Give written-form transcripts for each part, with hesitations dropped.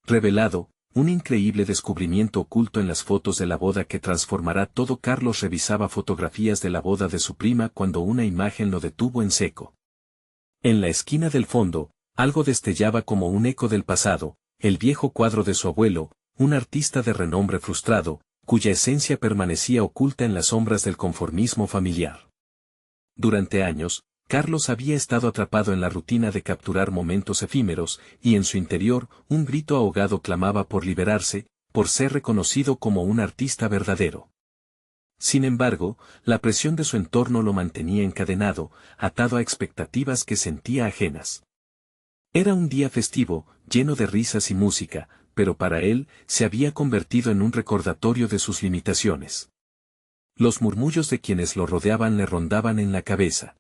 Revelado, un increíble descubrimiento oculto en las fotos de la boda que transformará todo. Carlos revisaba fotografías de la boda de su prima cuando una imagen lo detuvo en seco. En la esquina del fondo, algo destellaba como un eco del pasado, el viejo cuadro de su abuelo, un artista de renombre frustrado, cuya esencia permanecía oculta en las sombras del conformismo familiar. Durante años, Carlos había estado atrapado en la rutina de capturar momentos efímeros, y en su interior, un grito ahogado clamaba por liberarse, por ser reconocido como un artista verdadero. Sin embargo, la presión de su entorno lo mantenía encadenado, atado a expectativas que sentía ajenas. Era un día festivo, lleno de risas y música, pero para él se había convertido en un recordatorio de sus limitaciones. Los murmullos de quienes lo rodeaban le rondaban en la cabeza.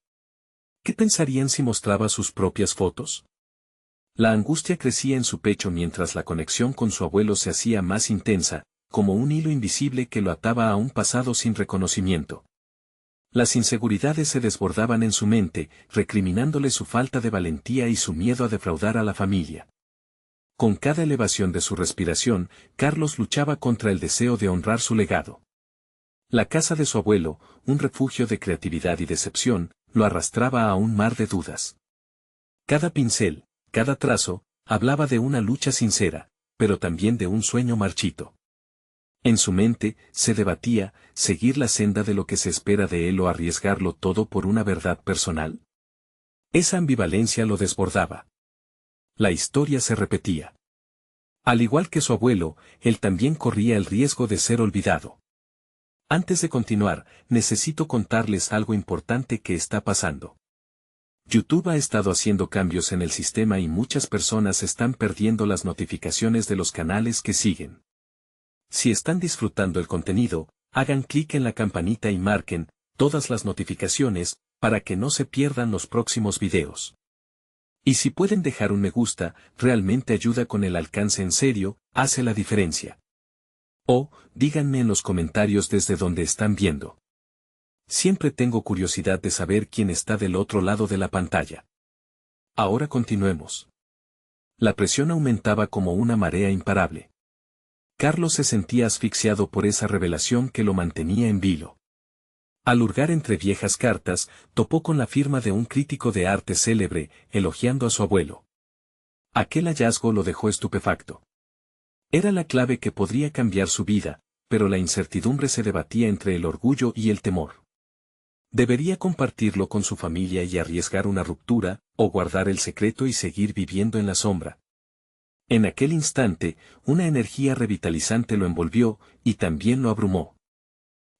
¿Qué pensarían si mostraba sus propias fotos? La angustia crecía en su pecho mientras la conexión con su abuelo se hacía más intensa, como un hilo invisible que lo ataba a un pasado sin reconocimiento. Las inseguridades se desbordaban en su mente, recriminándole su falta de valentía y su miedo a defraudar a la familia. Con cada elevación de su respiración, Carlos luchaba contra el deseo de honrar su legado. La casa de su abuelo, un refugio de creatividad y decepción, lo arrastraba a un mar de dudas. Cada pincel, cada trazo, hablaba de una lucha sincera, pero también de un sueño marchito. En su mente, se debatía, seguir la senda de lo que se espera de él o arriesgarlo todo por una verdad personal. Esa ambivalencia lo desbordaba. La historia se repetía. Al igual que su abuelo, él también corría el riesgo de ser olvidado. Antes de continuar, necesito contarles algo importante que está pasando. YouTube ha estado haciendo cambios en el sistema y muchas personas están perdiendo las notificaciones de los canales que siguen. Si están disfrutando el contenido, hagan clic en la campanita y marquen todas las notificaciones para que no se pierdan los próximos videos. Y si pueden dejar un me gusta, realmente ayuda con el alcance, en serio, hace la diferencia. O, díganme en los comentarios desde donde están viendo. Siempre tengo curiosidad de saber quién está del otro lado de la pantalla. Ahora continuemos. La presión aumentaba como una marea imparable. Carlos se sentía asfixiado por esa revelación que lo mantenía en vilo. Al hurgar entre viejas cartas, topó con la firma de un crítico de arte célebre, elogiando a su abuelo. Aquel hallazgo lo dejó estupefacto. Era la clave que podría cambiar su vida, pero la incertidumbre se debatía entre el orgullo y el temor. ¿Debería compartirlo con su familia y arriesgar una ruptura, o guardar el secreto y seguir viviendo en la sombra? En aquel instante, una energía revitalizante lo envolvió, y también lo abrumó.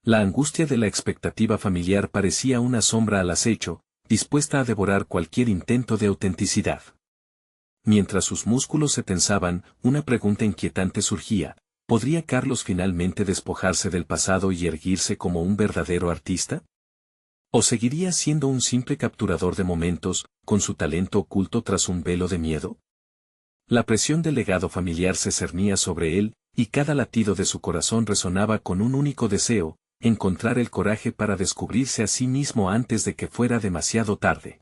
La angustia de la expectativa familiar parecía una sombra al acecho, dispuesta a devorar cualquier intento de autenticidad. Mientras sus músculos se tensaban, una pregunta inquietante surgía: ¿podría Carlos finalmente despojarse del pasado y erguirse como un verdadero artista? ¿O seguiría siendo un simple capturador de momentos, con su talento oculto tras un velo de miedo? La presión del legado familiar se cernía sobre él, y cada latido de su corazón resonaba con un único deseo: encontrar el coraje para descubrirse a sí mismo antes de que fuera demasiado tarde.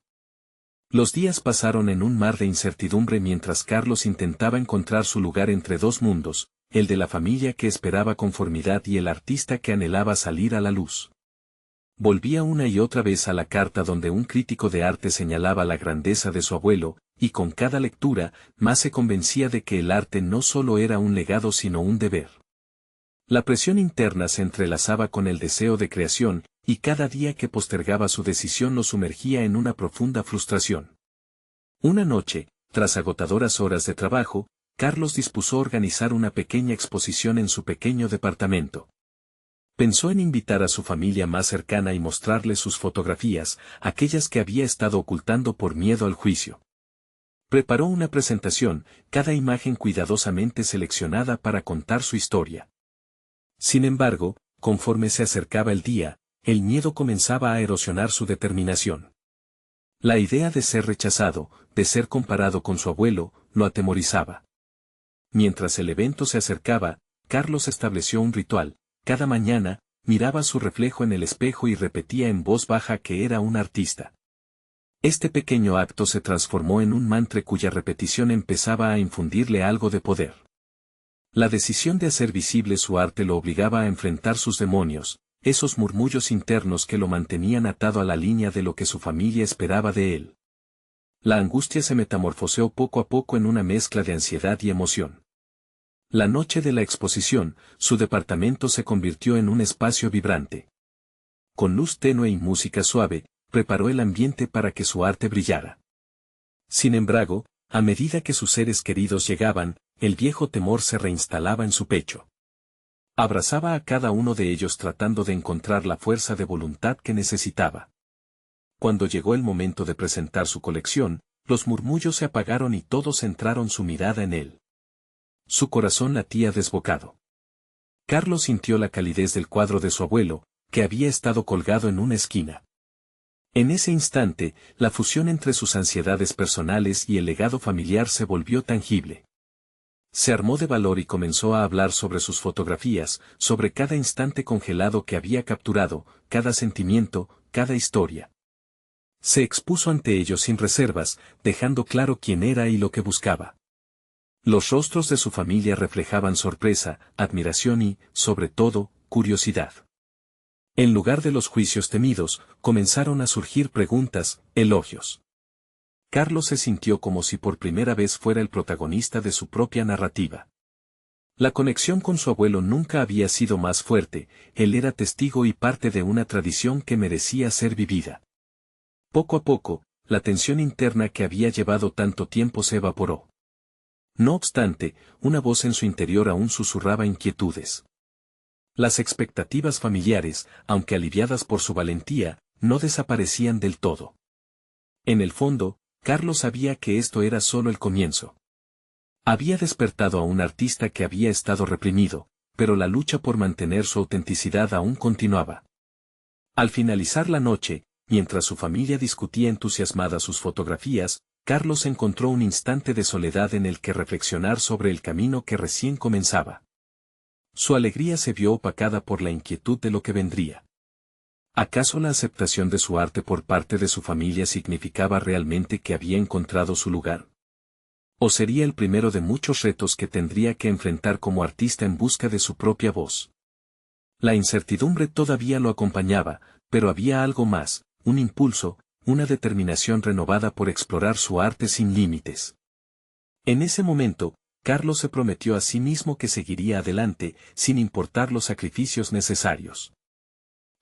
Los días pasaron en un mar de incertidumbre mientras Carlos intentaba encontrar su lugar entre dos mundos, el de la familia que esperaba conformidad y el artista que anhelaba salir a la luz. Volvía una y otra vez a la carta donde un crítico de arte señalaba la grandeza de su abuelo, y con cada lectura, más se convencía de que el arte no solo era un legado sino un deber. La presión interna se entrelazaba con el deseo de creación, y cada día que postergaba su decisión lo sumergía en una profunda frustración. Una noche, tras agotadoras horas de trabajo, Carlos dispuso organizar una pequeña exposición en su pequeño departamento. Pensó en invitar a su familia más cercana y mostrarles sus fotografías, aquellas que había estado ocultando por miedo al juicio. Preparó una presentación, cada imagen cuidadosamente seleccionada para contar su historia. Sin embargo, conforme se acercaba el día, el miedo comenzaba a erosionar su determinación. La idea de ser rechazado, de ser comparado con su abuelo, lo atemorizaba. Mientras el evento se acercaba, Carlos estableció un ritual: cada mañana, miraba su reflejo en el espejo y repetía en voz baja que era un artista. Este pequeño acto se transformó en un mantra cuya repetición empezaba a infundirle algo de poder. La decisión de hacer visible su arte lo obligaba a enfrentar sus demonios, esos murmullos internos que lo mantenían atado a la línea de lo que su familia esperaba de él. La angustia se metamorfoseó poco a poco en una mezcla de ansiedad y emoción. La noche de la exposición, su departamento se convirtió en un espacio vibrante. Con luz tenue y música suave, preparó el ambiente para que su arte brillara. Sin embargo, a medida que sus seres queridos llegaban, el viejo temor se reinstalaba en su pecho. Abrazaba a cada uno de ellos tratando de encontrar la fuerza de voluntad que necesitaba. Cuando llegó el momento de presentar su colección, los murmullos se apagaron y todos centraron su mirada en él. Su corazón latía desbocado. Carlos sintió la calidez del cuadro de su abuelo, que había estado colgado en una esquina. En ese instante, la fusión entre sus ansiedades personales y el legado familiar se volvió tangible. Se armó de valor y comenzó a hablar sobre sus fotografías, sobre cada instante congelado que había capturado, cada sentimiento, cada historia. Se expuso ante ellos sin reservas, dejando claro quién era y lo que buscaba. Los rostros de su familia reflejaban sorpresa, admiración y, sobre todo, curiosidad. En lugar de los juicios temidos, comenzaron a surgir preguntas, elogios. Carlos se sintió como si por primera vez fuera el protagonista de su propia narrativa. La conexión con su abuelo nunca había sido más fuerte, él era testigo y parte de una tradición que merecía ser vivida. Poco a poco, la tensión interna que había llevado tanto tiempo se evaporó. No obstante, una voz en su interior aún susurraba inquietudes. Las expectativas familiares, aunque aliviadas por su valentía, no desaparecían del todo. En el fondo, Carlos sabía que esto era solo el comienzo. Había despertado a un artista que había estado reprimido, pero la lucha por mantener su autenticidad aún continuaba. Al finalizar la noche, mientras su familia discutía entusiasmada sus fotografías, Carlos encontró un instante de soledad en el que reflexionar sobre el camino que recién comenzaba. Su alegría se vio opacada por la inquietud de lo que vendría. ¿Acaso la aceptación de su arte por parte de su familia significaba realmente que había encontrado su lugar? ¿O sería el primero de muchos retos que tendría que enfrentar como artista en busca de su propia voz? La incertidumbre todavía lo acompañaba, pero había algo más, un impulso, una determinación renovada por explorar su arte sin límites. En ese momento, Carlos se prometió a sí mismo que seguiría adelante, sin importar los sacrificios necesarios.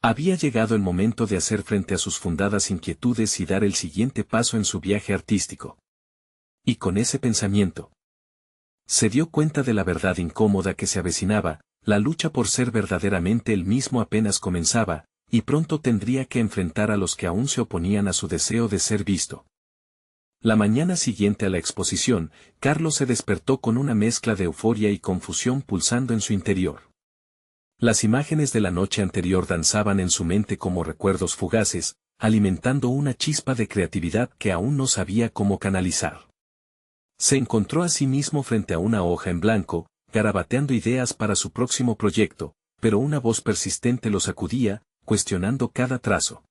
Había llegado el momento de hacer frente a sus fundadas inquietudes y dar el siguiente paso en su viaje artístico. Y con ese pensamiento, se dio cuenta de la verdad incómoda que se avecinaba, la lucha por ser verdaderamente él mismo apenas comenzaba, y pronto tendría que enfrentar a los que aún se oponían a su deseo de ser visto. La mañana siguiente a la exposición, Carlos se despertó con una mezcla de euforia y confusión pulsando en su interior. Las imágenes de la noche anterior danzaban en su mente como recuerdos fugaces, alimentando una chispa de creatividad que aún no sabía cómo canalizar. Se encontró a sí mismo frente a una hoja en blanco, garabateando ideas para su próximo proyecto, pero una voz persistente lo sacudía, cuestionando cada trazo.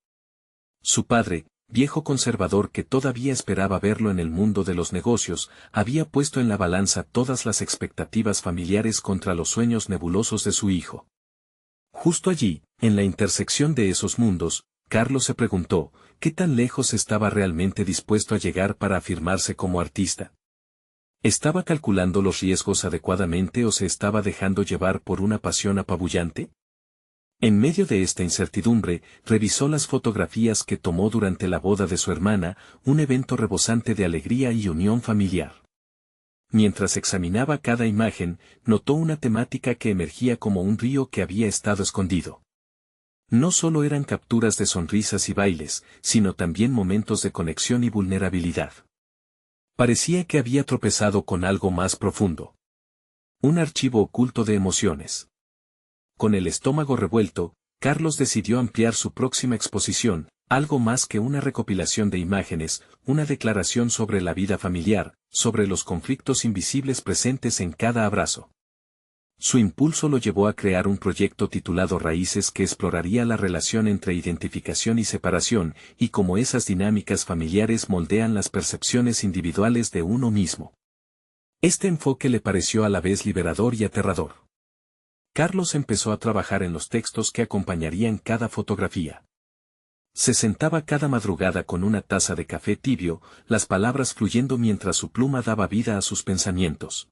Su padre, viejo conservador que todavía esperaba verlo en el mundo de los negocios, había puesto en la balanza todas las expectativas familiares contra los sueños nebulosos de su hijo. Justo allí, en la intersección de esos mundos, Carlos se preguntó, ¿qué tan lejos estaba realmente dispuesto a llegar para afirmarse como artista? ¿Estaba calculando los riesgos adecuadamente o se estaba dejando llevar por una pasión apabullante? En medio de esta incertidumbre, revisó las fotografías que tomó durante la boda de su hermana, un evento rebosante de alegría y unión familiar. Mientras examinaba cada imagen, notó una temática que emergía como un río que había estado escondido. No solo eran capturas de sonrisas y bailes, sino también momentos de conexión y vulnerabilidad. Parecía que había tropezado con algo más profundo. Un archivo oculto de emociones. Con el estómago revuelto, Carlos decidió ampliar su próxima exposición, algo más que una recopilación de imágenes, una declaración sobre la vida familiar, sobre los conflictos invisibles presentes en cada abrazo. Su impulso lo llevó a crear un proyecto titulado Raíces que exploraría la relación entre identificación y separación, y cómo esas dinámicas familiares moldean las percepciones individuales de uno mismo. Este enfoque le pareció a la vez liberador y aterrador. Carlos empezó a trabajar en los textos que acompañarían cada fotografía. Se sentaba cada madrugada con una taza de café tibio, las palabras fluyendo mientras su pluma daba vida a sus pensamientos.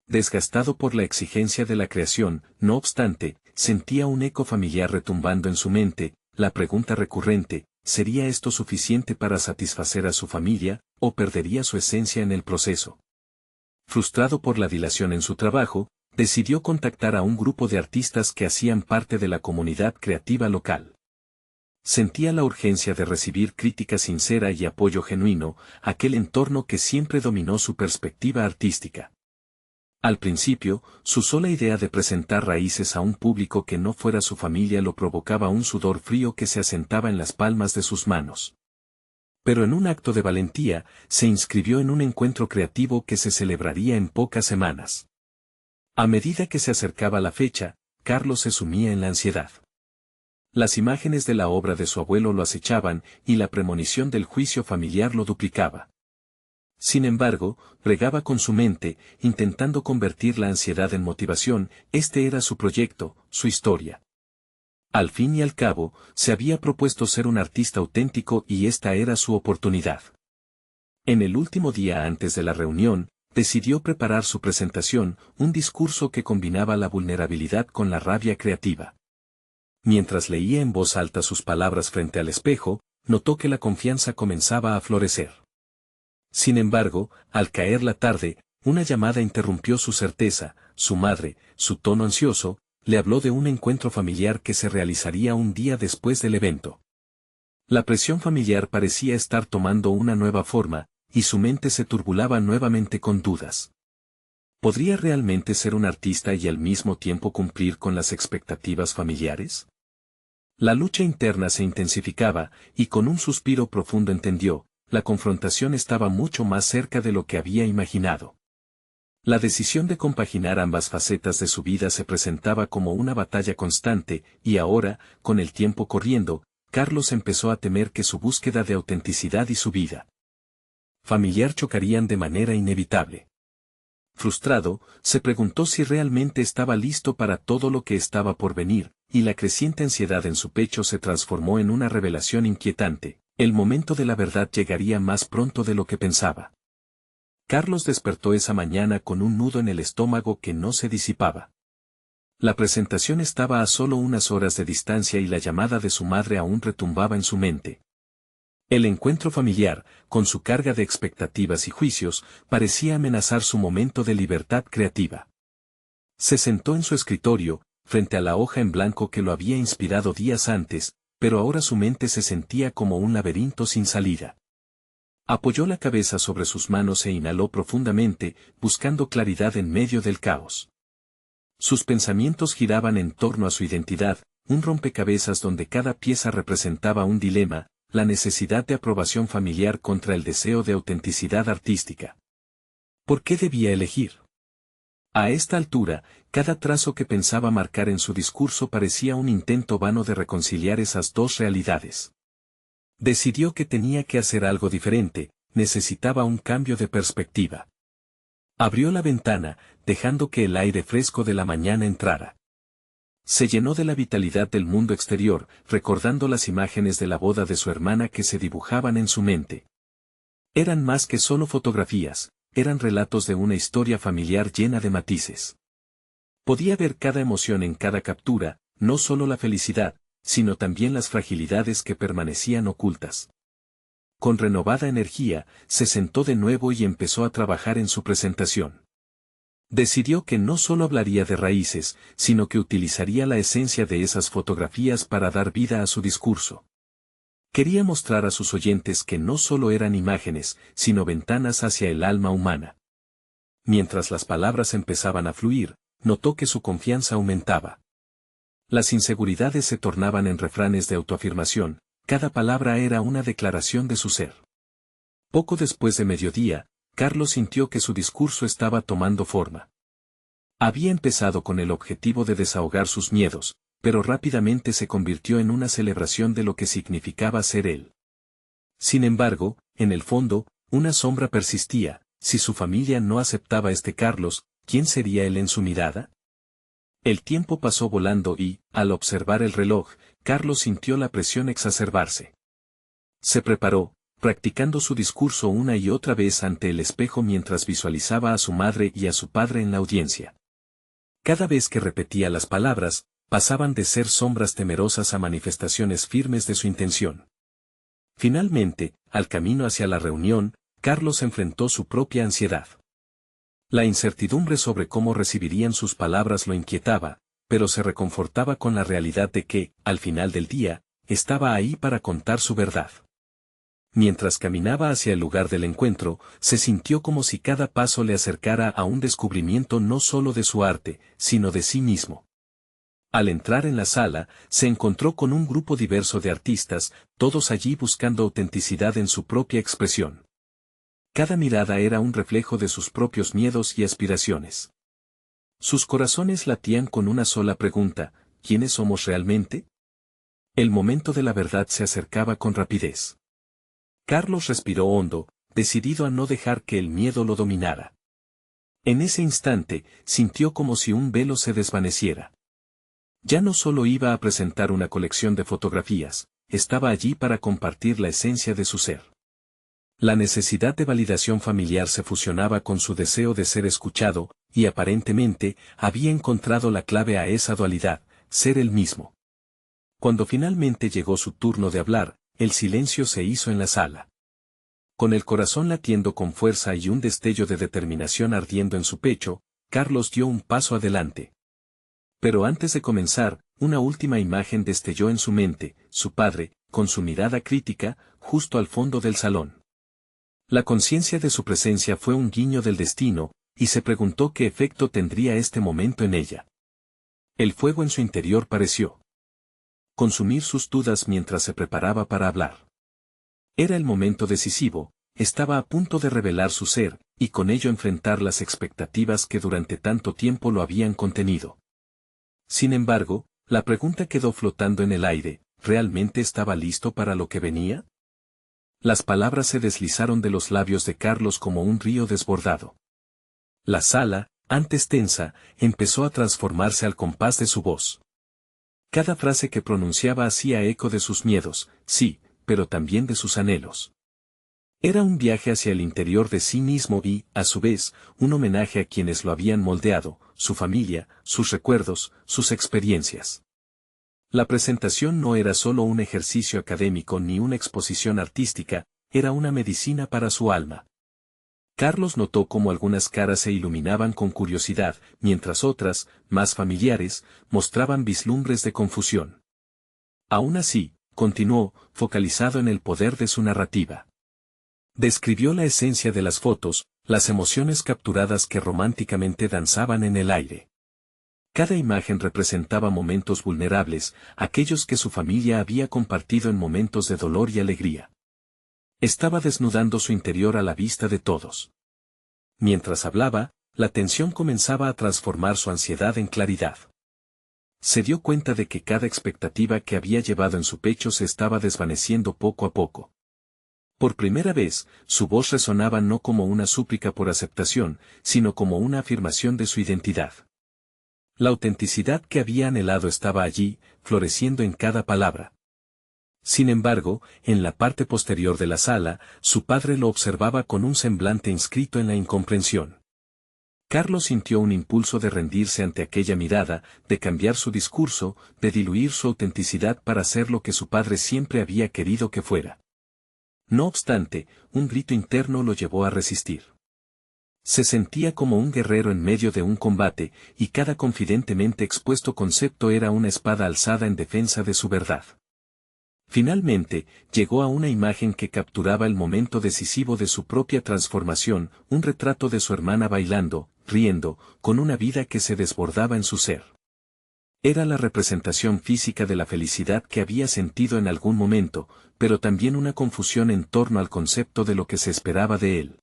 Desgastado por la exigencia de la creación, no obstante, sentía un eco familiar retumbando en su mente, la pregunta recurrente: ¿sería esto suficiente para satisfacer a su familia, o perdería su esencia en el proceso? Frustrado por la dilación en su trabajo, decidió contactar a un grupo de artistas que hacían parte de la comunidad creativa local. Sentía la urgencia de recibir crítica sincera y apoyo genuino, aquel entorno que siempre dominó su perspectiva artística. Al principio, su sola idea de presentar Raíces a un público que no fuera su familia lo provocaba un sudor frío que se asentaba en las palmas de sus manos. Pero en un acto de valentía, se inscribió en un encuentro creativo que se celebraría en pocas semanas. A medida que se acercaba la fecha, Carlos se sumía en la ansiedad. Las imágenes de la obra de su abuelo lo acechaban, y la premonición del juicio familiar lo duplicaba. Sin embargo, bregaba con su mente, intentando convertir la ansiedad en motivación. Este era su proyecto, su historia. Al fin y al cabo, se había propuesto ser un artista auténtico y esta era su oportunidad. En el último día antes de la reunión, decidió preparar su presentación, un discurso que combinaba la vulnerabilidad con la rabia creativa. Mientras leía en voz alta sus palabras frente al espejo, notó que la confianza comenzaba a florecer. Sin embargo, al caer la tarde, una llamada interrumpió su certeza. Su madre, su tono ansioso, le habló de un encuentro familiar que se realizaría un día después del evento. La presión familiar parecía estar tomando una nueva forma, y su mente se turbulaba nuevamente con dudas. ¿Podría realmente ser un artista y al mismo tiempo cumplir con las expectativas familiares? La lucha interna se intensificaba, y con un suspiro profundo entendió: la confrontación estaba mucho más cerca de lo que había imaginado. La decisión de compaginar ambas facetas de su vida se presentaba como una batalla constante, y ahora, con el tiempo corriendo, Carlos empezó a temer que su búsqueda de autenticidad y su vida familiar chocarían de manera inevitable. Frustrado, se preguntó si realmente estaba listo para todo lo que estaba por venir, y la creciente ansiedad en su pecho se transformó en una revelación inquietante: el momento de la verdad llegaría más pronto de lo que pensaba. Carlos despertó esa mañana con un nudo en el estómago que no se disipaba. La presentación estaba a solo unas horas de distancia y la llamada de su madre aún retumbaba en su mente. El encuentro familiar, con su carga de expectativas y juicios, parecía amenazar su momento de libertad creativa. Se sentó en su escritorio, frente a la hoja en blanco que lo había inspirado días antes, pero ahora su mente se sentía como un laberinto sin salida. Apoyó la cabeza sobre sus manos e inhaló profundamente, buscando claridad en medio del caos. Sus pensamientos giraban en torno a su identidad, un rompecabezas donde cada pieza representaba un dilema: la necesidad de aprobación familiar contra el deseo de autenticidad artística. ¿Por qué debía elegir? A esta altura, cada trazo que pensaba marcar en su discurso parecía un intento vano de reconciliar esas dos realidades. Decidió que tenía que hacer algo diferente, necesitaba un cambio de perspectiva. Abrió la ventana, dejando que el aire fresco de la mañana entrara. Se llenó de la vitalidad del mundo exterior, recordando las imágenes de la boda de su hermana que se dibujaban en su mente. Eran más que solo fotografías, eran relatos de una historia familiar llena de matices. Podía ver cada emoción en cada captura, no solo la felicidad, sino también las fragilidades que permanecían ocultas. Con renovada energía, se sentó de nuevo y empezó a trabajar en su presentación. Decidió que no solo hablaría de Raíces, sino que utilizaría la esencia de esas fotografías para dar vida a su discurso. Quería mostrar a sus oyentes que no solo eran imágenes, sino ventanas hacia el alma humana. Mientras las palabras empezaban a fluir, notó que su confianza aumentaba. Las inseguridades se tornaban en refranes de autoafirmación, cada palabra era una declaración de su ser. Poco después de mediodía, Carlos sintió que su discurso estaba tomando forma. Había empezado con el objetivo de desahogar sus miedos, pero rápidamente se convirtió en una celebración de lo que significaba ser él. Sin embargo, en el fondo, una sombra persistía: Si su familia no aceptaba a este Carlos, ¿quién sería él en su mirada? El tiempo pasó volando y, al observar el reloj, Carlos sintió la presión exacerbarse. Se preparó, practicando su discurso una y otra vez ante el espejo mientras visualizaba a su madre y a su padre en la audiencia. Cada vez que repetía las palabras, pasaban de ser sombras temerosas a manifestaciones firmes de su intención. Finalmente, al camino hacia la reunión, Carlos enfrentó su propia ansiedad. La incertidumbre sobre cómo recibirían sus palabras lo inquietaba, pero se reconfortaba con la realidad de que, al final del día, estaba ahí para contar su verdad. Mientras caminaba hacia el lugar del encuentro, se sintió como si cada paso le acercara a un descubrimiento no solo de su arte, sino de sí mismo. Al entrar en la sala, se encontró con un grupo diverso de artistas, todos allí buscando autenticidad en su propia expresión. Cada mirada era un reflejo de sus propios miedos y aspiraciones. Sus corazones latían con una sola pregunta: ¿quiénes somos realmente? El momento de la verdad se acercaba con rapidez. Carlos respiró hondo, decidido a no dejar que el miedo lo dominara. En ese instante, sintió como si un velo se desvaneciera. Ya no solo iba a presentar una colección de fotografías, estaba allí para compartir la esencia de su ser. La necesidad de validación familiar se fusionaba con su deseo de ser escuchado, y aparentemente, había encontrado la clave a esa dualidad: ser él mismo. Cuando finalmente llegó su turno de hablar, el silencio se hizo en la sala. Con el corazón latiendo con fuerza y un destello de determinación ardiendo en su pecho, Carlos dio un paso adelante. Pero antes de comenzar, una última imagen destelló en su mente: su padre, con su mirada crítica, justo al fondo del salón. La conciencia de su presencia fue un guiño del destino, y se preguntó qué efecto tendría este momento en ella. El fuego en su interior pareció consumir sus dudas mientras se preparaba para hablar. Era el momento decisivo, estaba a punto de revelar su ser, y con ello enfrentar las expectativas que durante tanto tiempo lo habían contenido. Sin embargo, la pregunta quedó flotando en el aire: ¿realmente estaba listo para lo que venía? Las palabras se deslizaron de los labios de Carlos como un río desbordado. La sala, antes tensa, empezó a transformarse al compás de su voz. Cada frase que pronunciaba hacía eco de sus miedos, sí, pero también de sus anhelos. Era un viaje hacia el interior de sí mismo y, a su vez, un homenaje a quienes lo habían moldeado: su familia, sus recuerdos, sus experiencias. La presentación no era solo un ejercicio académico ni una exposición artística, era una medicina para su alma. Carlos notó cómo algunas caras se iluminaban con curiosidad, mientras otras, más familiares, mostraban vislumbres de confusión. Aún así, continuó, focalizado en el poder de su narrativa. Describió la esencia de las fotos, las emociones capturadas que románticamente danzaban en el aire. Cada imagen representaba momentos vulnerables, aquellos que su familia había compartido en momentos de dolor y alegría. Estaba desnudando su interior a la vista de todos. Mientras hablaba, la tensión comenzaba a transformar su ansiedad en claridad. Se dio cuenta de que cada expectativa que había llevado en su pecho se estaba desvaneciendo poco a poco. Por primera vez, su voz resonaba no como una súplica por aceptación, sino como una afirmación de su identidad. La autenticidad que había anhelado estaba allí, floreciendo en cada palabra. Sin embargo, en la parte posterior de la sala, su padre lo observaba con un semblante inscrito en la incomprensión. Carlos sintió un impulso de rendirse ante aquella mirada, de cambiar su discurso, de diluir su autenticidad para ser lo que su padre siempre había querido que fuera. No obstante, un grito interno lo llevó a resistir. Se sentía como un guerrero en medio de un combate, y cada confidentemente expuesto concepto era una espada alzada en defensa de su verdad. Finalmente, llegó a una imagen que capturaba el momento decisivo de su propia transformación: un retrato de su hermana bailando, riendo, con una vida que se desbordaba en su ser. Era la representación física de la felicidad que había sentido en algún momento, pero también una confusión en torno al concepto de lo que se esperaba de él.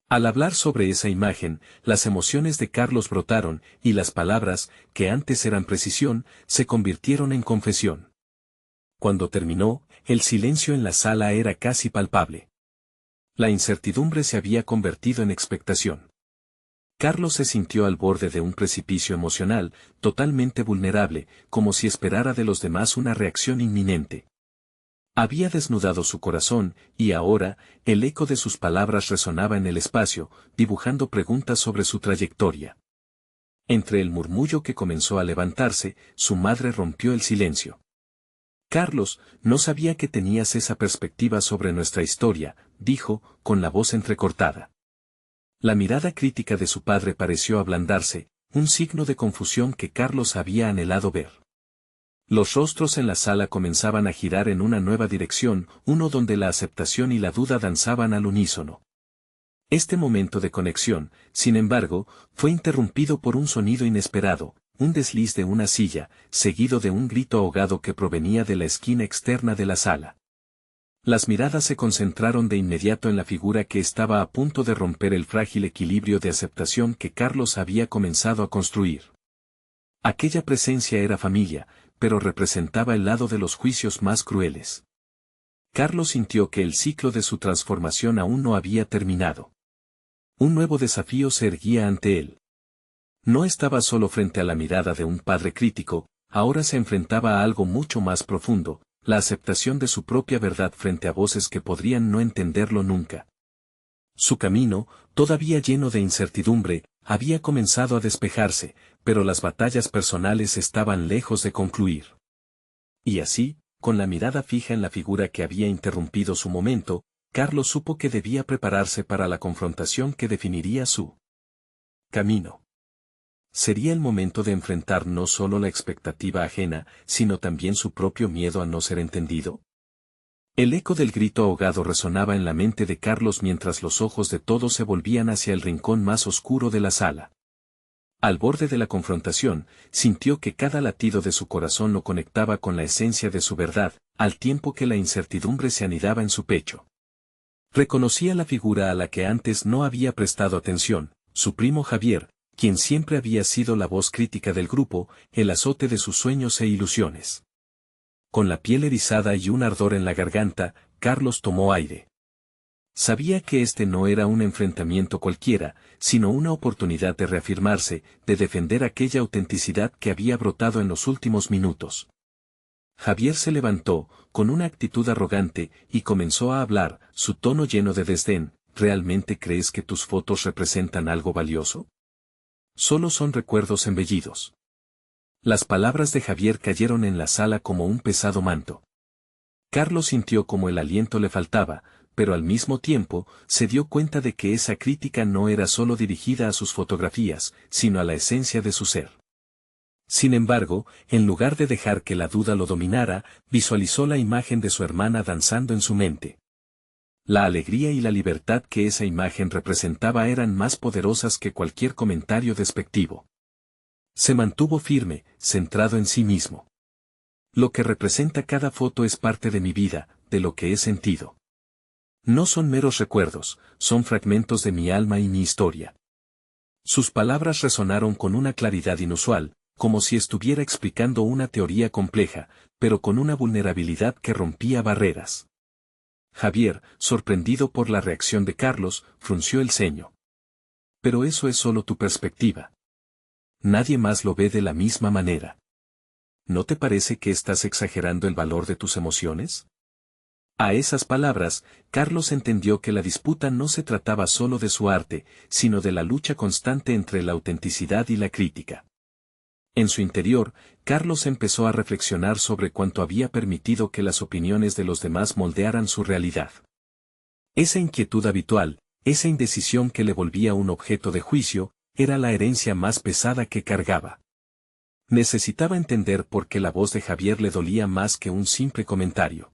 Al hablar sobre esa imagen, las emociones de Carlos brotaron, y las palabras, que antes eran precisión, se convirtieron en confesión. Cuando terminó, el silencio en la sala era casi palpable. La incertidumbre se había convertido en expectación. Carlos se sintió al borde de un precipicio emocional, totalmente vulnerable, como si esperara de los demás una reacción inminente. Había desnudado su corazón, y ahora, el eco de sus palabras resonaba en el espacio, dibujando preguntas sobre su trayectoria. Entre el murmullo que comenzó a levantarse, su madre rompió el silencio. Carlos, no sabía que tenías esa perspectiva sobre nuestra historia, dijo, con la voz entrecortada. La mirada crítica de su padre pareció ablandarse, un signo de confusión que Carlos había anhelado ver. Los rostros en la sala comenzaban a girar en una nueva dirección, uno donde la aceptación y la duda danzaban al unísono. Este momento de conexión, sin embargo, fue interrumpido por un sonido inesperado, un desliz de una silla, seguido de un grito ahogado que provenía de la esquina externa de la sala. Las miradas se concentraron de inmediato en la figura que estaba a punto de romper el frágil equilibrio de aceptación que Carlos había comenzado a construir. Aquella presencia era familia, pero representaba el lado de los juicios más crueles. Carlos sintió que el ciclo de su transformación aún no había terminado. Un nuevo desafío se erguía ante él. No estaba solo frente a la mirada de un padre crítico, ahora se enfrentaba a algo mucho más profundo, la aceptación de su propia verdad frente a voces que podrían no entenderlo nunca. Su camino, todavía lleno de incertidumbre, había comenzado a despejarse, pero las batallas personales estaban lejos de concluir. Y así, con la mirada fija en la figura que había interrumpido su momento, Carlos supo que debía prepararse para la confrontación que definiría su camino. Sería el momento de enfrentar no solo la expectativa ajena, sino también su propio miedo a no ser entendido. El eco del grito ahogado resonaba en la mente de Carlos mientras los ojos de todos se volvían hacia el rincón más oscuro de la sala. Al borde de la confrontación, sintió que cada latido de su corazón lo conectaba con la esencia de su verdad, al tiempo que la incertidumbre se anidaba en su pecho. Reconocía la figura a la que antes no había prestado atención, su primo Javier, quien siempre había sido la voz crítica del grupo, el azote de sus sueños e ilusiones. Con la piel erizada y un ardor en la garganta, Carlos tomó aire. Sabía que este no era un enfrentamiento cualquiera, sino una oportunidad de reafirmarse, de defender aquella autenticidad que había brotado en los últimos minutos. Javier se levantó, con una actitud arrogante, y comenzó a hablar, su tono lleno de desdén. ¿Realmente crees que tus fotos representan algo valioso? Solo son recuerdos embellidos. Las palabras de Javier cayeron en la sala como un pesado manto. Carlos sintió como el aliento le faltaba, pero al mismo tiempo, se dio cuenta de que esa crítica no era solo dirigida a sus fotografías, sino a la esencia de su ser. Sin embargo, en lugar de dejar que la duda lo dominara, visualizó la imagen de su hermana danzando en su mente. La alegría y la libertad que esa imagen representaba eran más poderosas que cualquier comentario despectivo. Se mantuvo firme, centrado en sí mismo. Lo que representa cada foto es parte de mi vida, de lo que he sentido. No son meros recuerdos, son fragmentos de mi alma y mi historia. Sus palabras resonaron con una claridad inusual, como si estuviera explicando una teoría compleja, pero con una vulnerabilidad que rompía barreras. Javier, sorprendido por la reacción de Carlos, frunció el ceño. Pero eso es solo tu perspectiva. Nadie más lo ve de la misma manera. ¿No te parece que estás exagerando el valor de tus emociones? A esas palabras, Carlos entendió que la disputa no se trataba solo de su arte, sino de la lucha constante entre la autenticidad y la crítica. En su interior, Carlos empezó a reflexionar sobre cuánto había permitido que las opiniones de los demás moldearan su realidad. Esa inquietud habitual, esa indecisión que le volvía un objeto de juicio, era la herencia más pesada que cargaba. Necesitaba entender por qué la voz de Javier le dolía más que un simple comentario.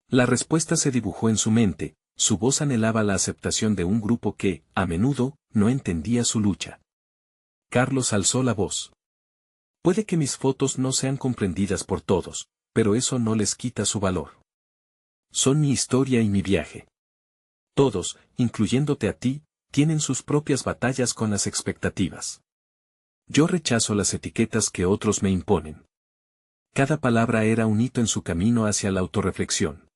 La respuesta se dibujó en su mente, su voz anhelaba la aceptación de un grupo que, a menudo, no entendía su lucha. Carlos alzó la voz. Puede que mis fotos no sean comprendidas por todos, pero eso no les quita su valor. Son mi historia y mi viaje. Todos, incluyéndote a ti, tienen sus propias batallas con las expectativas. Yo rechazo las etiquetas que otros me imponen. Cada palabra era un hito en su camino hacia la autorreflexión.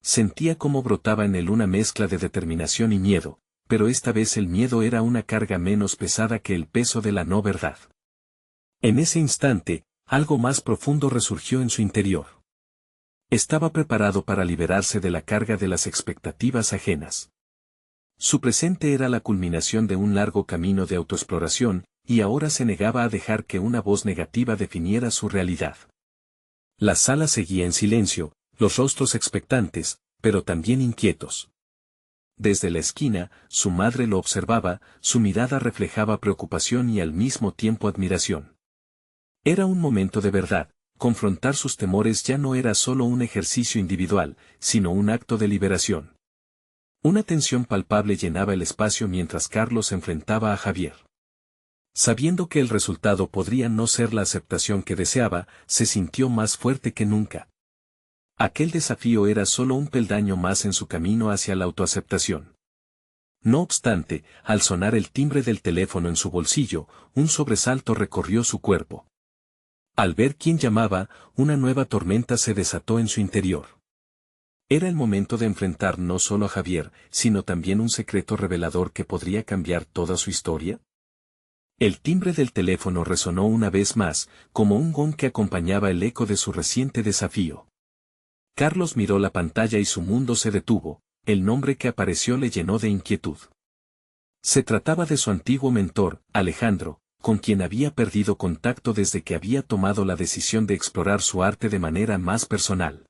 Sentía cómo brotaba en él una mezcla de determinación y miedo, pero esta vez el miedo era una carga menos pesada que el peso de la no verdad. En ese instante, algo más profundo resurgió en su interior. Estaba preparado para liberarse de la carga de las expectativas ajenas. Su presente era la culminación de un largo camino de autoexploración, y ahora se negaba a dejar que una voz negativa definiera su realidad. La sala seguía en silencio, los rostros expectantes, pero también inquietos. Desde la esquina, su madre lo observaba, su mirada reflejaba preocupación y al mismo tiempo admiración. Era un momento de verdad, confrontar sus temores ya no era solo un ejercicio individual, sino un acto de liberación. Una tensión palpable llenaba el espacio mientras Carlos enfrentaba a Javier. Sabiendo que el resultado podría no ser la aceptación que deseaba, se sintió más fuerte que nunca. Aquel desafío era solo un peldaño más en su camino hacia la autoaceptación. No obstante, al sonar el timbre del teléfono en su bolsillo, un sobresalto recorrió su cuerpo. Al ver quién llamaba, una nueva tormenta se desató en su interior. Era el momento de enfrentar no solo a Javier, sino también un secreto revelador que podría cambiar toda su historia. El timbre del teléfono resonó una vez más, como un gong que acompañaba el eco de su reciente desafío. Carlos miró la pantalla y su mundo se detuvo, el nombre que apareció le llenó de inquietud. Se trataba de su antiguo mentor, Alejandro, con quien había perdido contacto desde que había tomado la decisión de explorar su arte de manera más personal.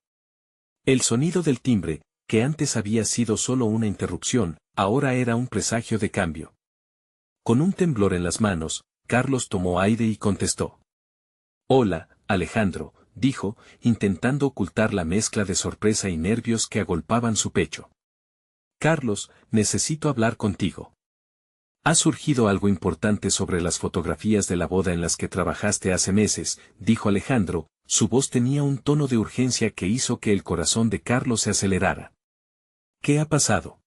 El sonido del timbre, que antes había sido solo una interrupción, ahora era un presagio de cambio. Con un temblor en las manos, Carlos tomó aire y contestó. «Hola, Alejandro», dijo, intentando ocultar la mezcla de sorpresa y nervios que agolpaban su pecho. «Carlos, necesito hablar contigo. Ha surgido algo importante sobre las fotografías de la boda en las que trabajaste hace meses», dijo Alejandro, su voz tenía un tono de urgencia que hizo que el corazón de Carlos se acelerara. «¿Qué ha pasado?».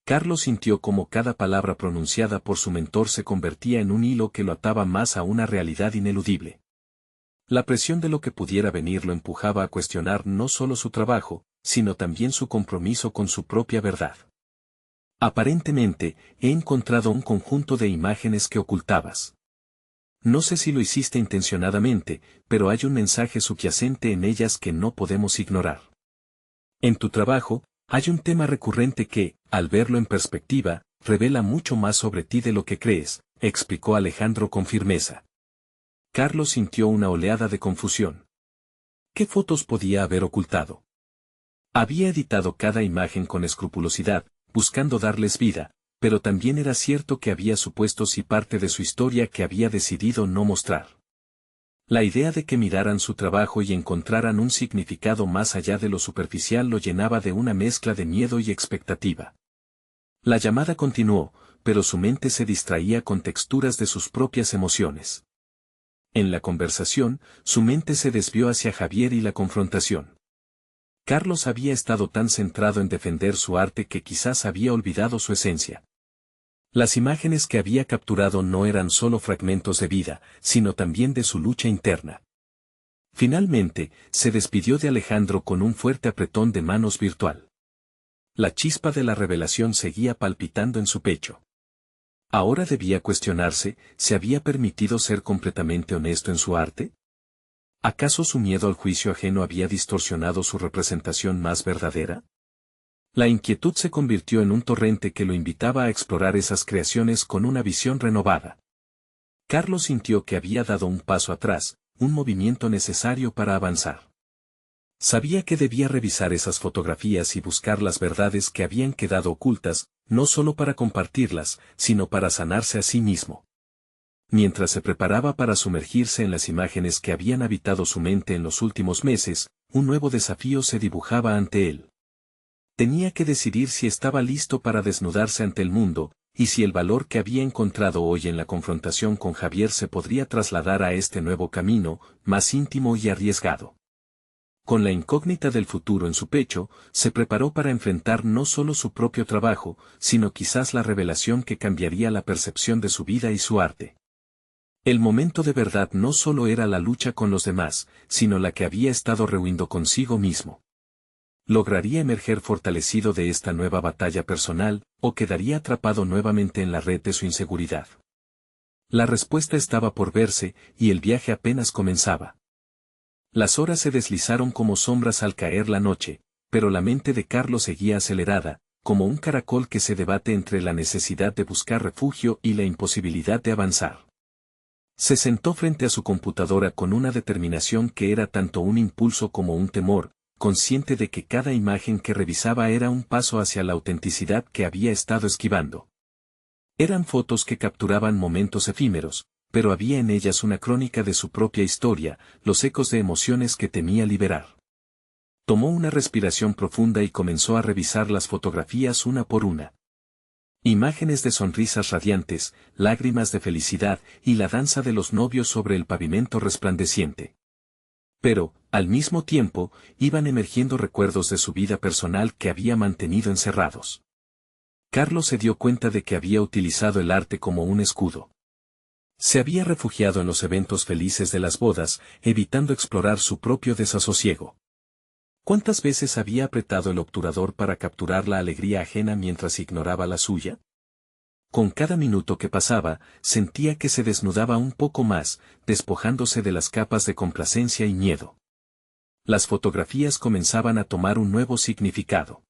Carlos sintió como cada palabra pronunciada por su mentor se convertía en un hilo que lo ataba más a una realidad ineludible. La presión de lo que pudiera venir lo empujaba a cuestionar no solo su trabajo, sino también su compromiso con su propia verdad. «Aparentemente, he encontrado un conjunto de imágenes que ocultabas. No sé si lo hiciste intencionadamente, pero hay un mensaje subyacente en ellas que no podemos ignorar. En tu trabajo, hay un tema recurrente que, al verlo en perspectiva, revela mucho más sobre ti de lo que crees», explicó Alejandro con firmeza. Carlos sintió una oleada de confusión. ¿Qué fotos podía haber ocultado? Había editado cada imagen con escrupulosidad, buscando darles vida, pero también era cierto que había supuestos y parte de su historia que había decidido no mostrar. La idea de que miraran su trabajo y encontraran un significado más allá de lo superficial lo llenaba de una mezcla de miedo y expectativa. La llamada continuó, pero su mente se distraía con texturas de sus propias emociones. En la conversación, su mente se desvió hacia Javier y la confrontación. Carlos había estado tan centrado en defender su arte que quizás había olvidado su esencia. Las imágenes que había capturado no eran solo fragmentos de vida, sino también de su lucha interna. Finalmente, se despidió de Alejandro con un fuerte apretón de manos virtual. La chispa de la revelación seguía palpitando en su pecho. Ahora debía cuestionarse, ¿se había permitido ser completamente honesto en su arte? ¿Acaso su miedo al juicio ajeno había distorsionado su representación más verdadera? La inquietud se convirtió en un torrente que lo invitaba a explorar esas creaciones con una visión renovada. Carlos sintió que había dado un paso atrás, un movimiento necesario para avanzar. Sabía que debía revisar esas fotografías y buscar las verdades que habían quedado ocultas, no solo para compartirlas, sino para sanarse a sí mismo. Mientras se preparaba para sumergirse en las imágenes que habían habitado su mente en los últimos meses, un nuevo desafío se dibujaba ante él. Tenía que decidir si estaba listo para desnudarse ante el mundo, y si el valor que había encontrado hoy en la confrontación con Javier se podría trasladar a este nuevo camino, más íntimo y arriesgado. Con la incógnita del futuro en su pecho, se preparó para enfrentar no solo su propio trabajo, sino quizás la revelación que cambiaría la percepción de su vida y su arte. El momento de verdad no solo era la lucha con los demás, sino la que había estado rehuindo consigo mismo. ¿Lograría emerger fortalecido de esta nueva batalla personal, o quedaría atrapado nuevamente en la red de su inseguridad? La respuesta estaba por verse, y el viaje apenas comenzaba. Las horas se deslizaron como sombras al caer la noche, pero la mente de Carlos seguía acelerada, como un caracol que se debate entre la necesidad de buscar refugio y la imposibilidad de avanzar. Se sentó frente a su computadora con una determinación que era tanto un impulso como un temor, consciente de que cada imagen que revisaba era un paso hacia la autenticidad que había estado esquivando. Eran fotos que capturaban momentos efímeros, pero había en ellas una crónica de su propia historia, los ecos de emociones que temía liberar. Tomó una respiración profunda y comenzó a revisar las fotografías una por una. Imágenes de sonrisas radiantes, lágrimas de felicidad y la danza de los novios sobre el pavimento resplandeciente. Pero, al mismo tiempo, iban emergiendo recuerdos de su vida personal que había mantenido encerrados. Carlos se dio cuenta de que había utilizado el arte como un escudo. Se había refugiado en los eventos felices de las bodas, evitando explorar su propio desasosiego. ¿Cuántas veces había apretado el obturador para capturar la alegría ajena mientras ignoraba la suya? Con cada minuto que pasaba, sentía que se desnudaba un poco más, despojándose de las capas de complacencia y miedo. Las fotografías comenzaban a tomar un nuevo significado.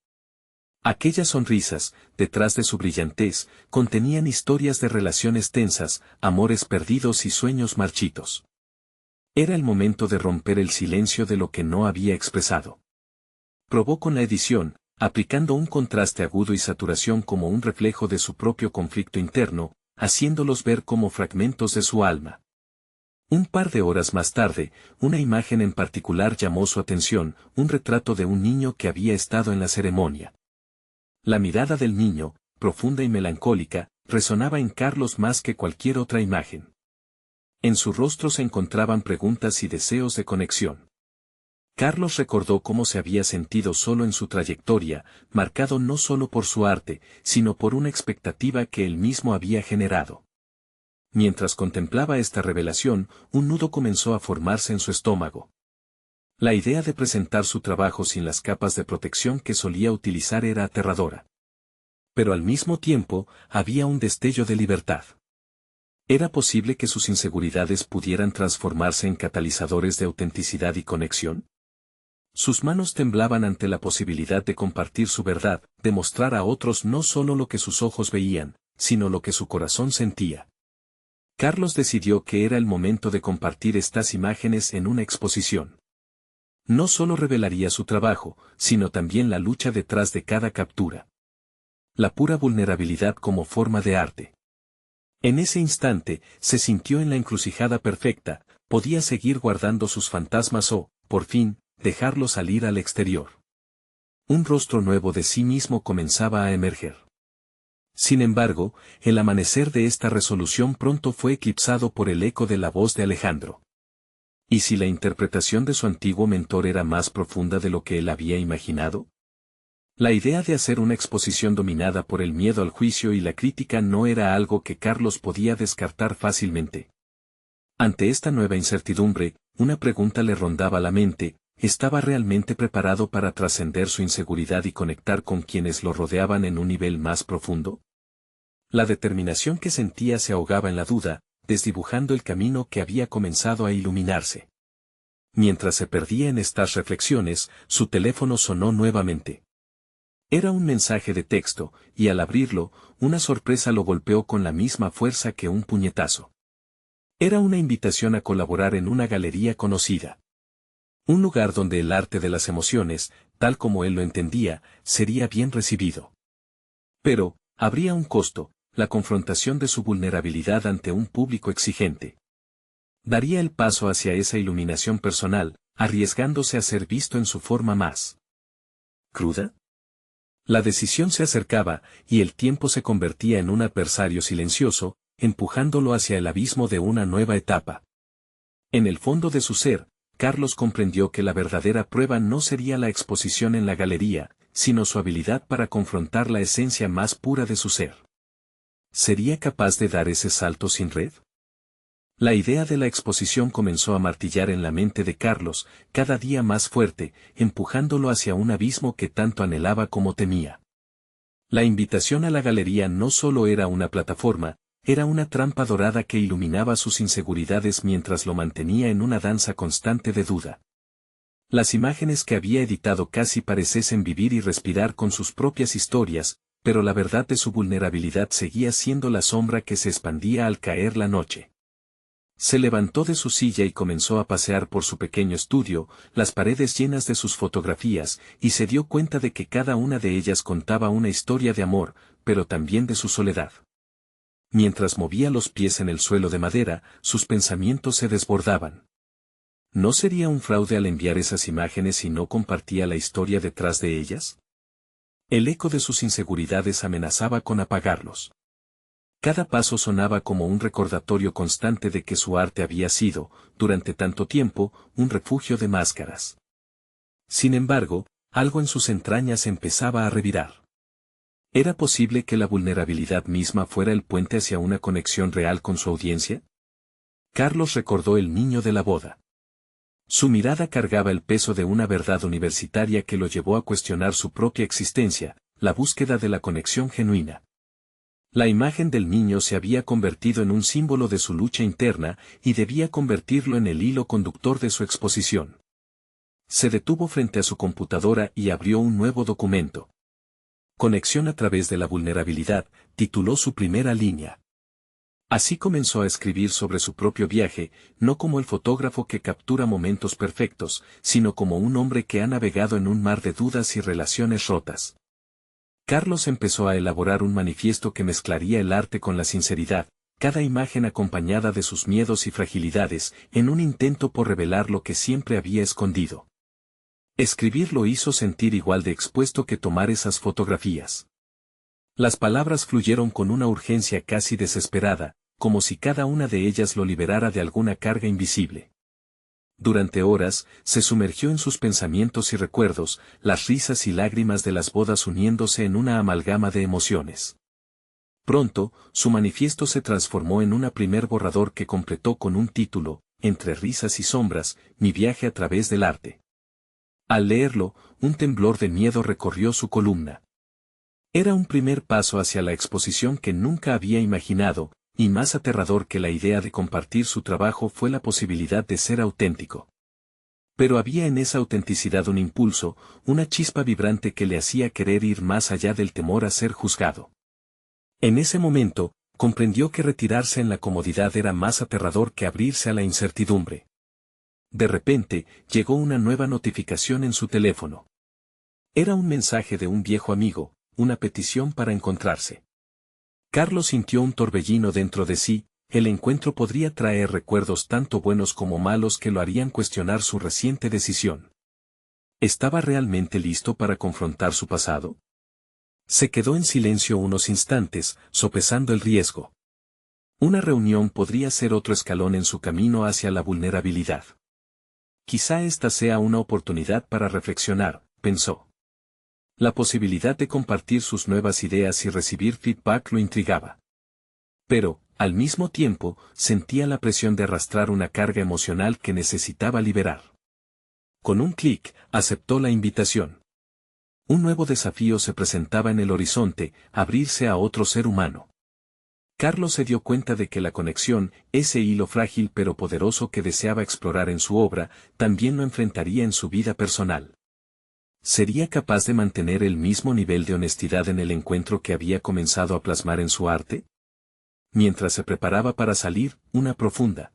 Aquellas sonrisas, detrás de su brillantez, contenían historias de relaciones tensas, amores perdidos y sueños marchitos. Era el momento de romper el silencio de lo que no había expresado. Probó con la edición, aplicando un contraste agudo y saturación como un reflejo de su propio conflicto interno, haciéndolos ver como fragmentos de su alma. Un par de horas más tarde, una imagen en particular llamó su atención, un retrato de un niño que había estado en la ceremonia. La mirada del niño, profunda y melancólica, resonaba en Carlos más que cualquier otra imagen. En su rostro se encontraban preguntas y deseos de conexión. Carlos recordó cómo se había sentido solo en su trayectoria, marcado no solo por su arte, sino por una expectativa que él mismo había generado. Mientras contemplaba esta revelación, un nudo comenzó a formarse en su estómago. La idea de presentar su trabajo sin las capas de protección que solía utilizar era aterradora. Pero al mismo tiempo, había un destello de libertad. ¿Era posible que sus inseguridades pudieran transformarse en catalizadores de autenticidad y conexión? Sus manos temblaban ante la posibilidad de compartir su verdad, de mostrar a otros no solo lo que sus ojos veían, sino lo que su corazón sentía. Carlos decidió que era el momento de compartir estas imágenes en una exposición. No solo revelaría su trabajo, sino también la lucha detrás de cada captura. La pura vulnerabilidad como forma de arte. En ese instante, se sintió en la encrucijada perfecta, podía seguir guardando sus fantasmas o, por fin, dejarlo salir al exterior. Un rostro nuevo de sí mismo comenzaba a emerger. Sin embargo, el amanecer de esta resolución pronto fue eclipsado por el eco de la voz de Alejandro. ¿Y si la interpretación de su antiguo mentor era más profunda de lo que él había imaginado? La idea de hacer una exposición dominada por el miedo al juicio y la crítica no era algo que Carlos podía descartar fácilmente. Ante esta nueva incertidumbre, una pregunta le rondaba la mente: ¿estaba realmente preparado para trascender su inseguridad y conectar con quienes lo rodeaban en un nivel más profundo? La determinación que sentía se ahogaba en la duda, desdibujando el camino que había comenzado a iluminarse. Mientras se perdía en estas reflexiones, su teléfono sonó nuevamente. Era un mensaje de texto, y al abrirlo, una sorpresa lo golpeó con la misma fuerza que un puñetazo. Era una invitación a colaborar en una galería conocida. Un lugar donde el arte de las emociones, tal como él lo entendía, sería bien recibido. Pero, habría un costo: la confrontación de su vulnerabilidad ante un público exigente. Daría el paso hacia esa iluminación personal, arriesgándose a ser visto en su forma más cruda. La decisión se acercaba, y el tiempo se convertía en un adversario silencioso, empujándolo hacia el abismo de una nueva etapa. En el fondo de su ser, Carlos comprendió que la verdadera prueba no sería la exposición en la galería, sino su habilidad para confrontar la esencia más pura de su ser. ¿Sería capaz de dar ese salto sin red? La idea de la exposición comenzó a martillar en la mente de Carlos, cada día más fuerte, empujándolo hacia un abismo que tanto anhelaba como temía. La invitación a la galería no solo era una plataforma, era una trampa dorada que iluminaba sus inseguridades mientras lo mantenía en una danza constante de duda. Las imágenes que había editado casi parecesen vivir y respirar con sus propias historias, pero la verdad de su vulnerabilidad seguía siendo la sombra que se expandía al caer la noche. Se levantó de su silla y comenzó a pasear por su pequeño estudio, las paredes llenas de sus fotografías, y se dio cuenta de que cada una de ellas contaba una historia de amor, pero también de su soledad. Mientras movía los pies en el suelo de madera, sus pensamientos se desbordaban. ¿No sería un fraude al enviar esas imágenes si no compartía la historia detrás de ellas? El eco de sus inseguridades amenazaba con apagarlos. Cada paso sonaba como un recordatorio constante de que su arte había sido, durante tanto tiempo, un refugio de máscaras. Sin embargo, algo en sus entrañas empezaba a revirar. ¿Era posible que la vulnerabilidad misma fuera el puente hacia una conexión real con su audiencia? Carlos recordó el niño de la boda. Su mirada cargaba el peso de una verdad universitaria que lo llevó a cuestionar su propia existencia, la búsqueda de la conexión genuina. La imagen del niño se había convertido en un símbolo de su lucha interna y debía convertirlo en el hilo conductor de su exposición. Se detuvo frente a su computadora y abrió un nuevo documento. Conexión a través de la vulnerabilidad, tituló su primera línea. Así comenzó a escribir sobre su propio viaje, no como el fotógrafo que captura momentos perfectos, sino como un hombre que ha navegado en un mar de dudas y relaciones rotas. Carlos empezó a elaborar un manifiesto que mezclaría el arte con la sinceridad, cada imagen acompañada de sus miedos y fragilidades, en un intento por revelar lo que siempre había escondido. Escribir lo hizo sentir igual de expuesto que tomar esas fotografías. Las palabras fluyeron con una urgencia casi desesperada, como si cada una de ellas lo liberara de alguna carga invisible. Durante horas, se sumergió en sus pensamientos y recuerdos, las risas y lágrimas de las bodas uniéndose en una amalgama de emociones. Pronto, su manifiesto se transformó en un primer borrador que completó con un título, Entre risas y sombras, mi viaje a través del arte. Al leerlo, un temblor de miedo recorrió su columna. Era un primer paso hacia la exposición que nunca había imaginado, y más aterrador que la idea de compartir su trabajo fue la posibilidad de ser auténtico. Pero había en esa autenticidad un impulso, una chispa vibrante que le hacía querer ir más allá del temor a ser juzgado. En ese momento, comprendió que retirarse en la comodidad era más aterrador que abrirse a la incertidumbre. De repente, llegó una nueva notificación en su teléfono. Era un mensaje de un viejo amigo, una petición para encontrarse. Carlos sintió un torbellino dentro de sí, el encuentro podría traer recuerdos tanto buenos como malos que lo harían cuestionar su reciente decisión. ¿Estaba realmente listo para confrontar su pasado? Se quedó en silencio unos instantes, sopesando el riesgo. Una reunión podría ser otro escalón en su camino hacia la vulnerabilidad. Quizá esta sea una oportunidad para reflexionar, pensó. La posibilidad de compartir sus nuevas ideas y recibir feedback lo intrigaba. Pero, al mismo tiempo, sentía la presión de arrastrar una carga emocional que necesitaba liberar. Con un clic, aceptó la invitación. Un nuevo desafío se presentaba en el horizonte, abrirse a otro ser humano. Carlos se dio cuenta de que la conexión, ese hilo frágil pero poderoso que deseaba explorar en su obra, también lo enfrentaría en su vida personal. ¿Sería capaz de mantener el mismo nivel de honestidad en el encuentro que había comenzado a plasmar en su arte? Mientras se preparaba para salir, una profunda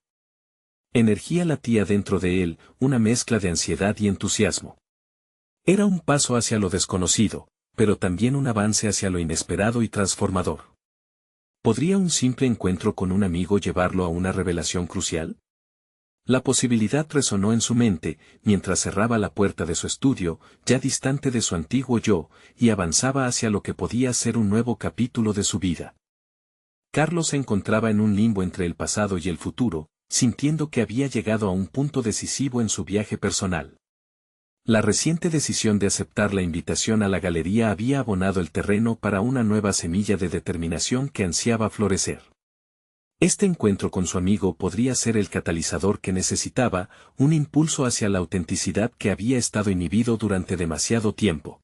energía latía dentro de él, una mezcla de ansiedad y entusiasmo. Era un paso hacia lo desconocido, pero también un avance hacia lo inesperado y transformador. ¿Podría un simple encuentro con un amigo llevarlo a una revelación crucial? La posibilidad resonó en su mente, mientras cerraba la puerta de su estudio, ya distante de su antiguo yo, y avanzaba hacia lo que podía ser un nuevo capítulo de su vida. Carlos se encontraba en un limbo entre el pasado y el futuro, sintiendo que había llegado a un punto decisivo en su viaje personal. La reciente decisión de aceptar la invitación a la galería había abonado el terreno para una nueva semilla de determinación que ansiaba florecer. Este encuentro con su amigo podría ser el catalizador que necesitaba, un impulso hacia la autenticidad que había estado inhibido durante demasiado tiempo.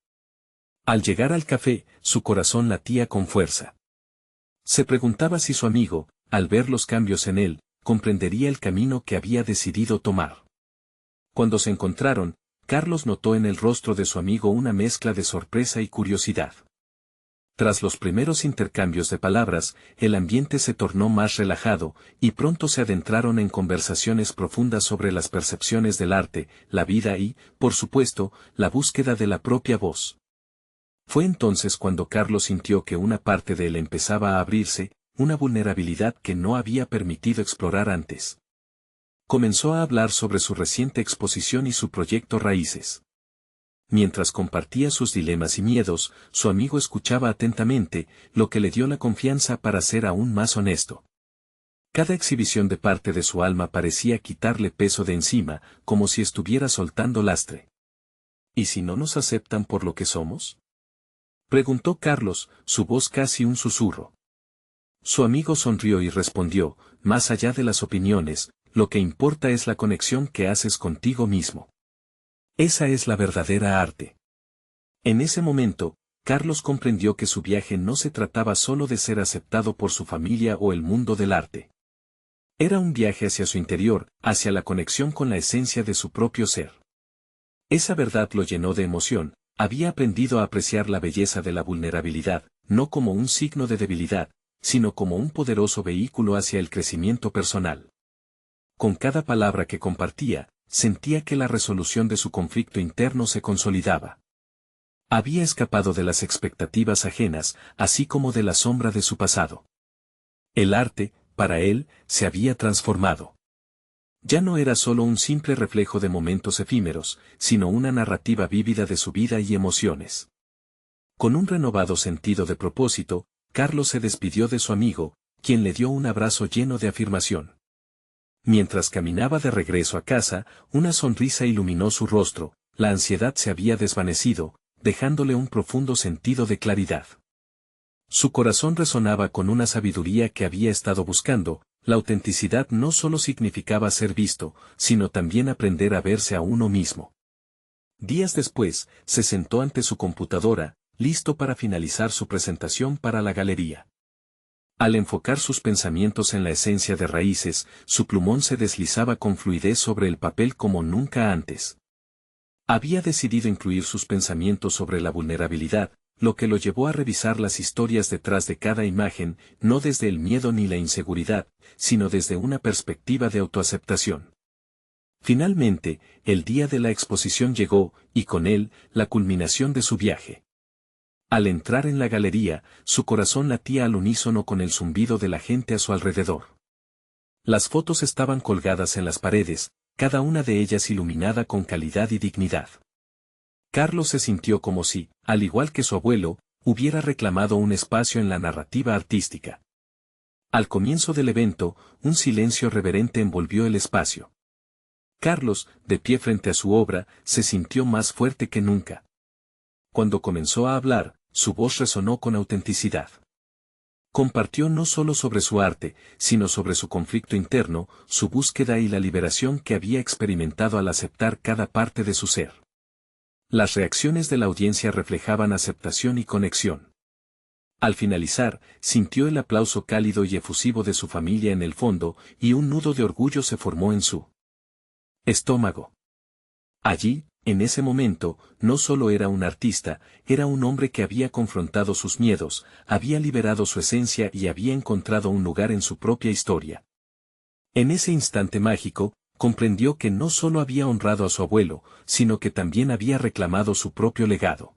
Al llegar al café, su corazón latía con fuerza. Se preguntaba si su amigo, al ver los cambios en él, comprendería el camino que había decidido tomar. Cuando se encontraron, Carlos notó en el rostro de su amigo una mezcla de sorpresa y curiosidad. Tras los primeros intercambios de palabras, el ambiente se tornó más relajado, y pronto se adentraron en conversaciones profundas sobre las percepciones del arte, la vida y, por supuesto, la búsqueda de la propia voz. Fue entonces cuando Carlos sintió que una parte de él empezaba a abrirse, una vulnerabilidad que no había permitido explorar antes. Comenzó a hablar sobre su reciente exposición y su proyecto Raíces. Mientras compartía sus dilemas y miedos, su amigo escuchaba atentamente, lo que le dio la confianza para ser aún más honesto. Cada exhibición de parte de su alma parecía quitarle peso de encima, como si estuviera soltando lastre. ¿Y si no nos aceptan por lo que somos?, preguntó Carlos, su voz casi un susurro. Su amigo sonrió y respondió, más allá de las opiniones, lo que importa es la conexión que haces contigo mismo. Esa es la verdadera arte. En ese momento, Carlos comprendió que su viaje no se trataba solo de ser aceptado por su familia o el mundo del arte. Era un viaje hacia su interior, hacia la conexión con la esencia de su propio ser. Esa verdad lo llenó de emoción, había aprendido a apreciar la belleza de la vulnerabilidad, no como un signo de debilidad, sino como un poderoso vehículo hacia el crecimiento personal. Con cada palabra que compartía, sentía que la resolución de su conflicto interno se consolidaba. Había escapado de las expectativas ajenas, así como de la sombra de su pasado. El arte, para él, se había transformado. Ya no era solo un simple reflejo de momentos efímeros, sino una narrativa vívida de su vida y emociones. Con un renovado sentido de propósito, Carlos se despidió de su amigo, quien le dio un abrazo lleno de afirmación. Mientras caminaba de regreso a casa, una sonrisa iluminó su rostro, la ansiedad se había desvanecido, dejándole un profundo sentido de claridad. Su corazón resonaba con una sabiduría que había estado buscando, la autenticidad no solo significaba ser visto, sino también aprender a verse a uno mismo. Días después, se sentó ante su computadora, listo para finalizar su presentación para la galería. Al enfocar sus pensamientos en la esencia de Raíces, su plumón se deslizaba con fluidez sobre el papel como nunca antes. Había decidido incluir sus pensamientos sobre la vulnerabilidad, lo que lo llevó a revisar las historias detrás de cada imagen, no desde el miedo ni la inseguridad, sino desde una perspectiva de autoaceptación. Finalmente, el día de la exposición llegó, y con él, la culminación de su viaje. Al entrar en la galería, su corazón latía al unísono con el zumbido de la gente a su alrededor. Las fotos estaban colgadas en las paredes, cada una de ellas iluminada con calidad y dignidad. Carlos se sintió como si, al igual que su abuelo, hubiera reclamado un espacio en la narrativa artística. Al comienzo del evento, un silencio reverente envolvió el espacio. Carlos, de pie frente a su obra, se sintió más fuerte que nunca. Cuando comenzó a hablar, su voz resonó con autenticidad. Compartió no solo sobre su arte, sino sobre su conflicto interno, su búsqueda y la liberación que había experimentado al aceptar cada parte de su ser. Las reacciones de la audiencia reflejaban aceptación y conexión. Al finalizar, sintió el aplauso cálido y efusivo de su familia en el fondo, y un nudo de orgullo se formó en su estómago. Allí, en ese momento, no solo era un artista, era un hombre que había confrontado sus miedos, había liberado su esencia y había encontrado un lugar en su propia historia. En ese instante mágico, comprendió que no solo había honrado a su abuelo, sino que también había reclamado su propio legado.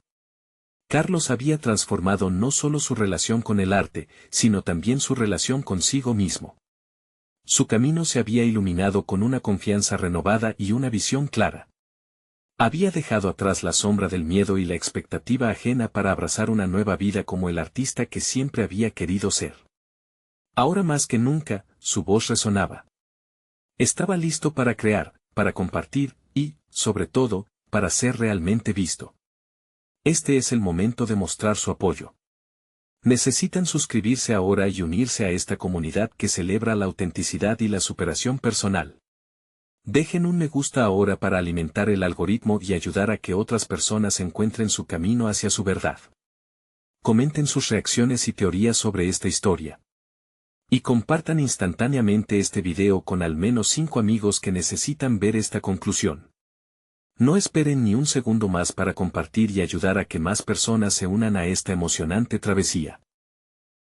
Carlos había transformado no solo su relación con el arte, sino también su relación consigo mismo. Su camino se había iluminado con una confianza renovada y una visión clara. Había dejado atrás la sombra del miedo y la expectativa ajena para abrazar una nueva vida como el artista que siempre había querido ser. Ahora más que nunca, su voz resonaba. Estaba listo para crear, para compartir, y, sobre todo, para ser realmente visto. Este es el momento de mostrar su apoyo. Necesitan suscribirse ahora y unirse a esta comunidad que celebra la autenticidad y la superación personal. Dejen un me gusta ahora para alimentar el algoritmo y ayudar a que otras personas encuentren su camino hacia su verdad. Comenten sus reacciones y teorías sobre esta historia. Y compartan instantáneamente este video con al menos 5 amigos que necesitan ver esta conclusión. No esperen ni un segundo más para compartir y ayudar a que más personas se unan a esta emocionante travesía.